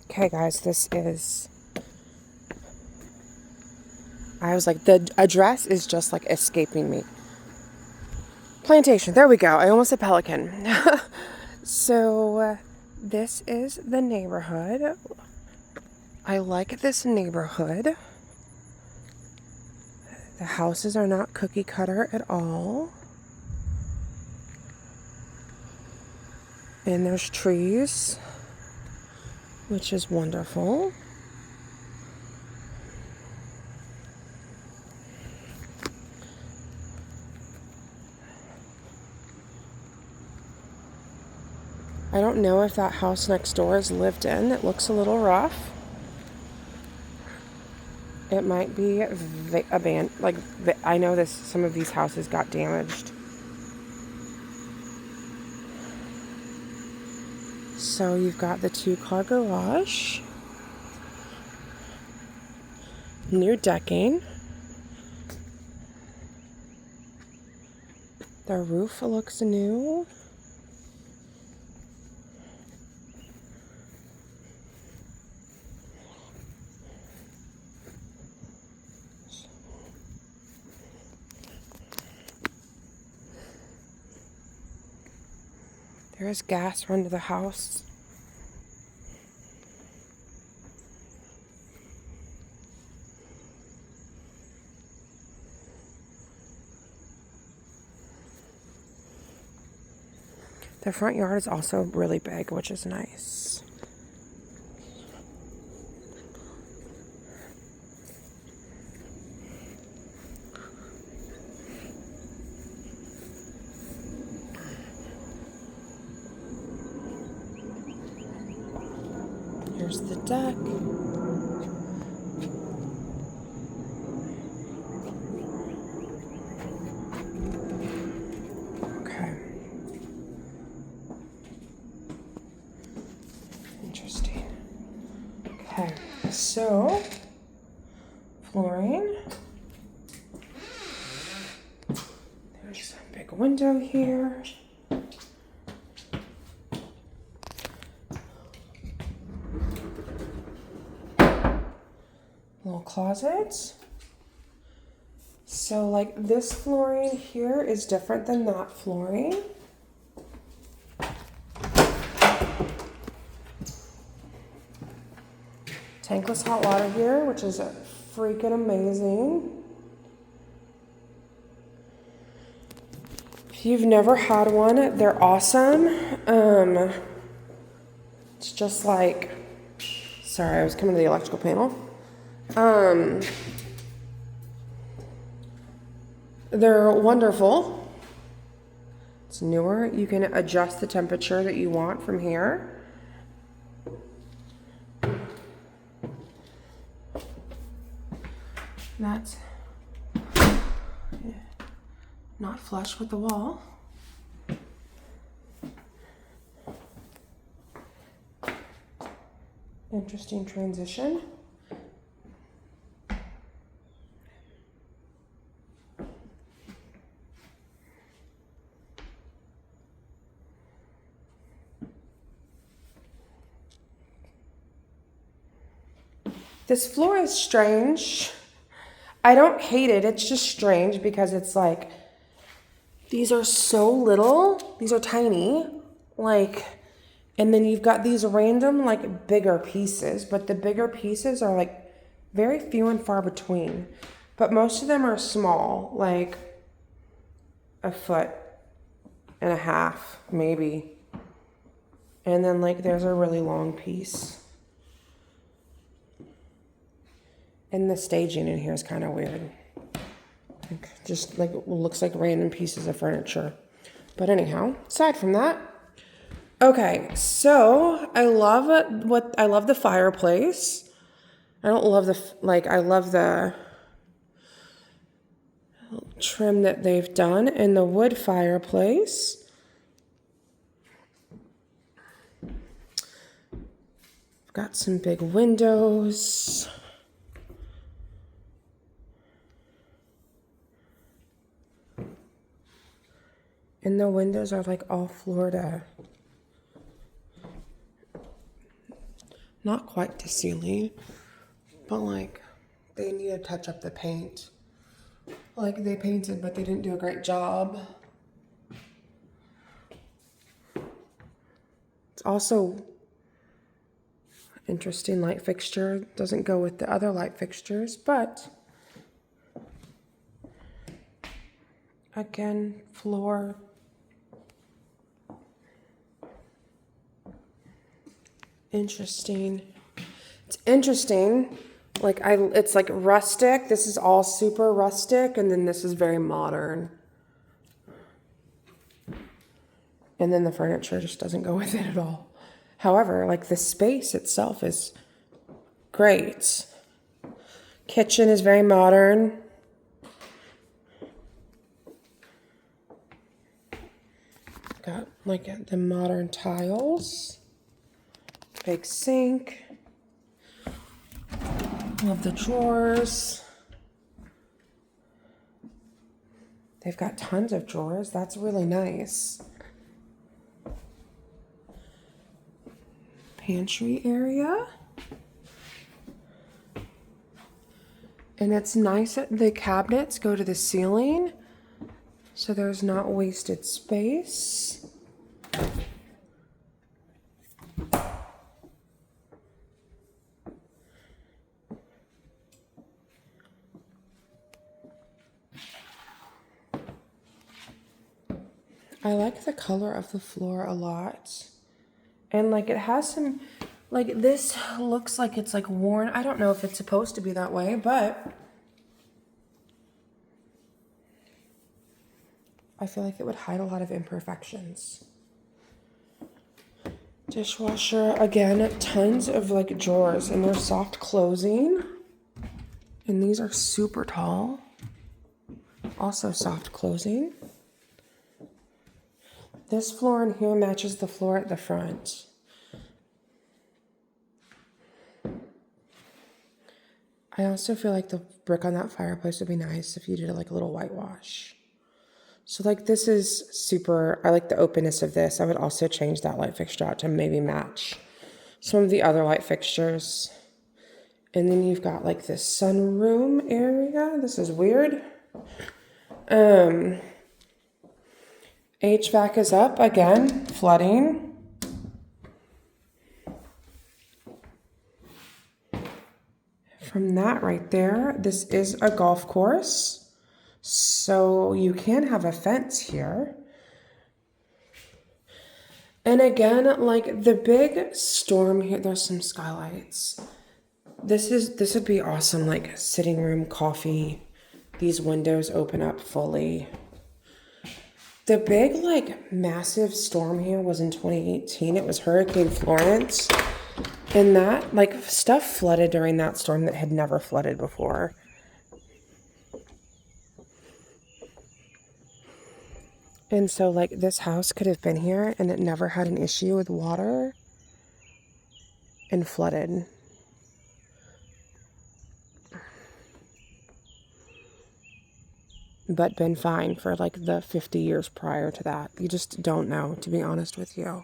Okay, guys, I was like, the address is just like escaping me. Plantation, there we go. I almost said Pelican. So, this is the neighborhood. I like this neighborhood. The houses are not cookie cutter at all. And there's trees, which is wonderful. I don't know if that house next door is lived in. It looks a little rough. It might be abandoned. I know some of these houses got damaged. So you've got the 2-car garage. New decking. The roof looks new. There is gas run to the house. The front yard is also really big, which is nice. Here's the deck. Okay. Interesting. Okay, so flooring. There's a big window here. Little closet. So like this flooring here is different than that flooring. Tankless hot water here, which is freaking amazing. If you've never had one, they're awesome. It's just like, sorry, I was coming to the electrical panel. They're wonderful. It's newer. You can adjust the temperature that you want from here. That's not flush with the wall. Interesting transition. This floor is strange. I don't hate it. It's just strange because it's like, these are so little. These are tiny. Like, and then you've got these random, like, bigger pieces. But the bigger pieces are, like, very few and far between. But most of them are small. Like, 1.5 feet, maybe. And then, like, there's a really long piece. And the staging in here is kind of weird. Just like looks like random pieces of furniture. But anyhow, aside from that, okay, so I love the fireplace. I don't love I love the trim that they've done in the wood fireplace. Got some big windows. And the windows are like all Florida. Not quite to ceiling, but like they need to touch up the paint. Like they painted, but they didn't do a great job. It's also interesting light fixture. Doesn't go with the other light fixtures, but again, floor. Interesting. It's interesting. Like it's like rustic. This is all super rustic, and then this is very modern. And then the furniture just doesn't go with it at all. However, like the space itself is great. Kitchen is very modern. Got like the modern tiles. Big sink. Love the drawers. They've got tons of drawers. That's really nice. Pantry area. And it's nice that the cabinets go to the ceiling, so there's not wasted space. I like the color of the floor a lot. And like it has some, like this looks like it's like worn. I don't know if it's supposed to be that way, but I feel like it would hide a lot of imperfections. Dishwasher, again, tons of like drawers, and they're soft closing. And these are super tall. Also soft closing. This floor in here matches the floor at the front. I also feel like the brick on that fireplace would be nice if you did like a little whitewash. So like this is super, I like the openness of this. I would also change that light fixture out to maybe match some of the other light fixtures. And then you've got like this sunroom area. This is weird. HVAC is up again, flooding. From that right there, this is a golf course. So you can have a fence here. And again, like the big storm here, there's some skylights. This would be awesome, like sitting room, coffee. These windows open up fully. The big, like, massive storm here was in 2018. It was Hurricane Florence. And that, like, stuff flooded during that storm that had never flooded before. And so, like, this house could have been here and it never had an issue with water and flooded. But been fine for like the 50 years prior to that. You just don't know, to be honest with you.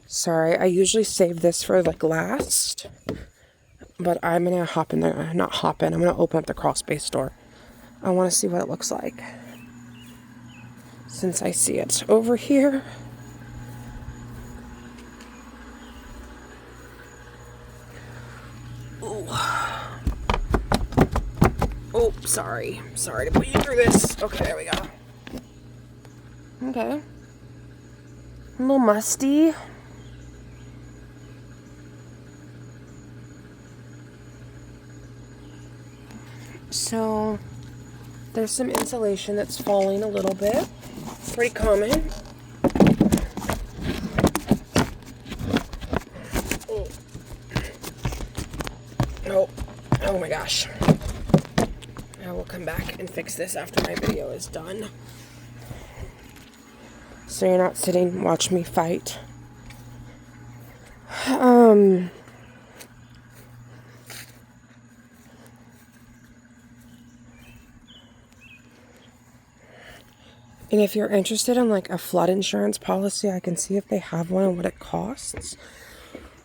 Sorry, I usually save this for like last, but I'm gonna hop in there, not hop in, I'm gonna open up the crawl space door. I wanna see what it looks like, since I see it over here. Oh, sorry to put you through this. Okay, there we go. Okay. A little musty. So, there's some insulation that's falling a little bit. Pretty common. Oh my gosh. I will come back and fix this after my video is done. So you're not sitting, watch me fight. And if you're interested in like a flood insurance policy, I can see if they have one and what it costs.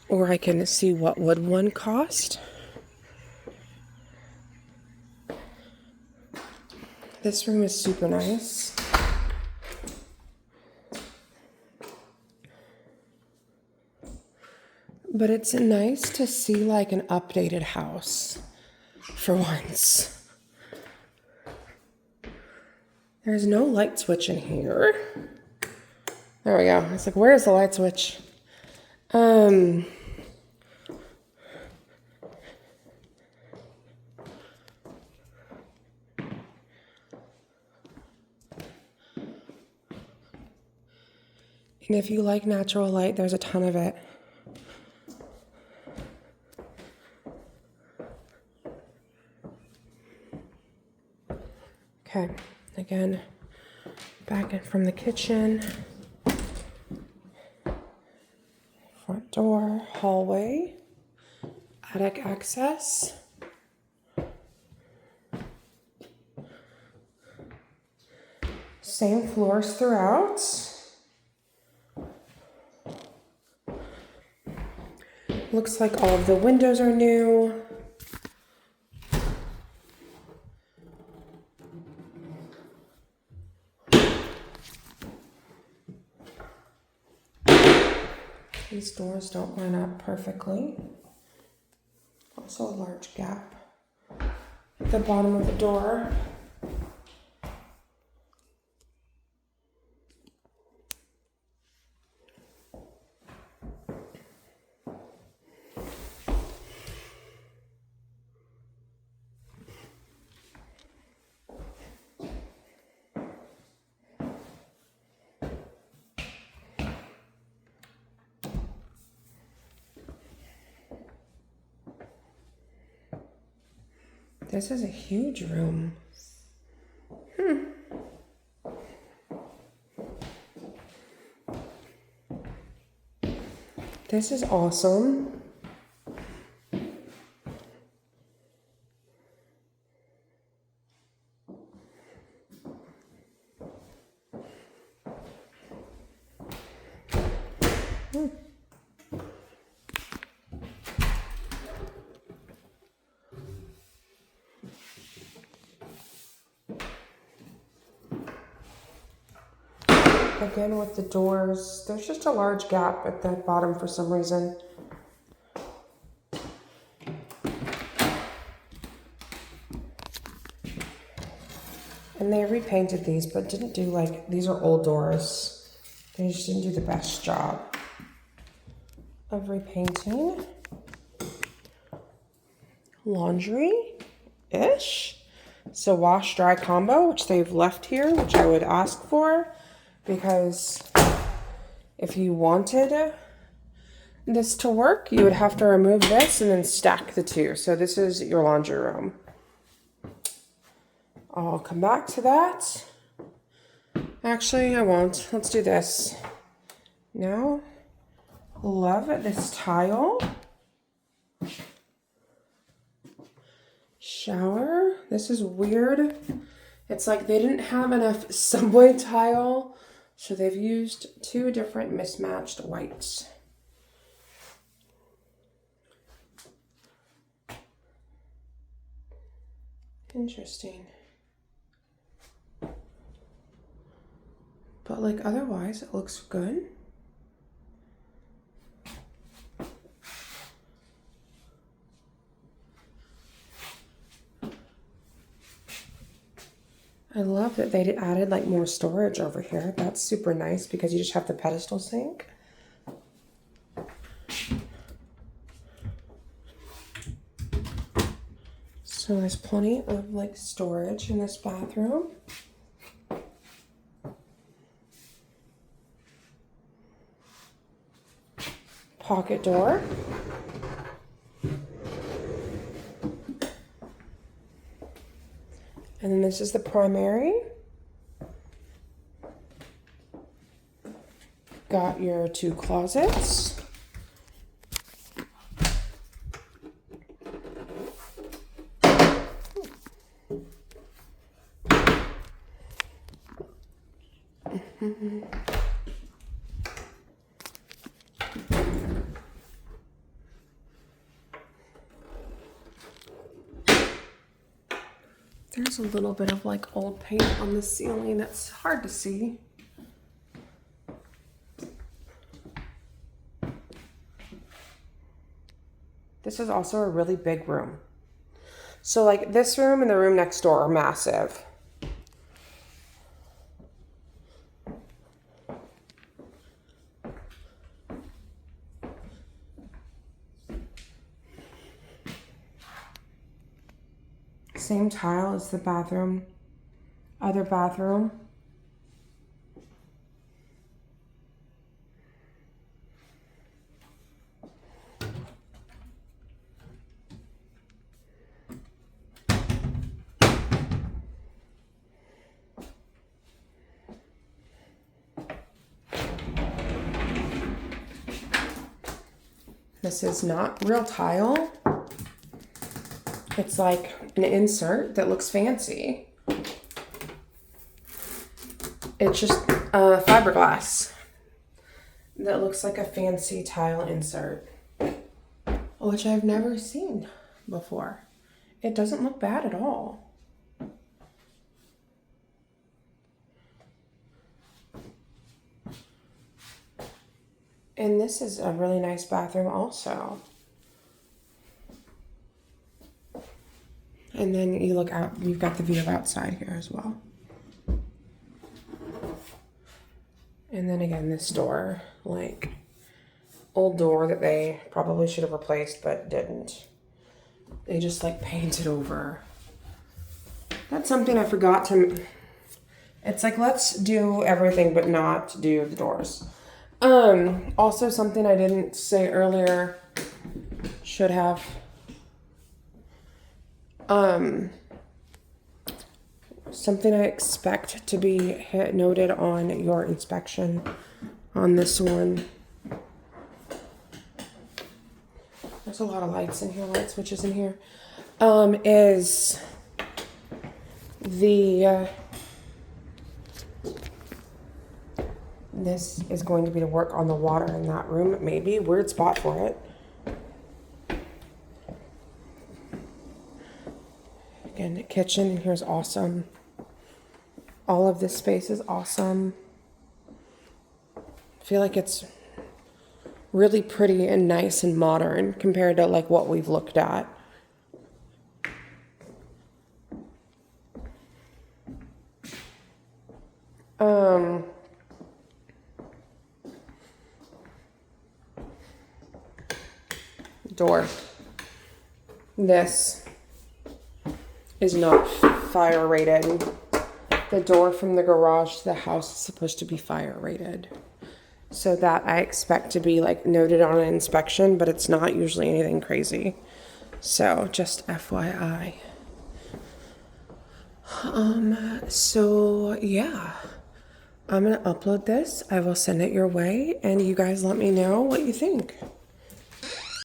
Or I can see what would one cost. This room is super nice. But it's nice to see like an updated house for once. There's no light switch in here. There we go. It's like, where's the light switch? And if you like natural light, there's a ton of it. Okay, again, back in from the kitchen. Front door, hallway, attic access. Same floors throughout. Looks like all of the windows are new. These doors don't line up perfectly. Also a large gap at the bottom of the door. This is a huge room. This is awesome. Again with the doors, there's just a large gap at the bottom for some reason. And they repainted these, but didn't do like, these are old doors. They just didn't do the best job of repainting. Laundry-ish. So wash dry combo, which they've left here, which I would ask for, because if you wanted this to work, you would have to remove this and then stack the two. So this is your laundry room. I'll come back to that. Actually, I won't. Let's do this. Now, love this tile. Shower. This is weird. It's like they didn't have enough subway tile, so they've used two different mismatched whites. Interesting. But like otherwise, it looks good. I love that they added like more storage over here. That's super nice because you just have the pedestal sink. So there's plenty of like storage in this bathroom. Pocket door. And then this is the primary. Got your two closets. There's a little bit of like old paint on the ceiling that's hard to see. This is also a really big room. So like this room and the room next door are massive. Same tile as the bathroom, other bathroom. This is not real tile. It's like an insert that looks fancy. It's just fiberglass that looks like a fancy tile insert, which I've never seen before. It doesn't look bad at all. And this is a really nice bathroom also. And then you look out, you've got the view of outside here as well. And then again, this door, like old door that they probably should have replaced but didn't. They just like painted over. That's something I forgot to, it's like, let's do everything but not do the doors. Also something I didn't say earlier, should have. Something I expect to be noted on your inspection on this one. There's a lot of lights in here, light switches in here. Is the this is going to be to work on the water in that room. Maybe weird spot for it. Again, the kitchen in here is awesome. All of this space is awesome. I feel like it's really pretty and nice and modern compared to like what we've looked at. Door. This is not fire rated. The door from the garage to the house is supposed to be fire rated. So that I expect to be like noted on an inspection, but it's not usually anything crazy. So just FYI. So yeah, I'm gonna upload this. I will send it your way and you guys let me know what you think.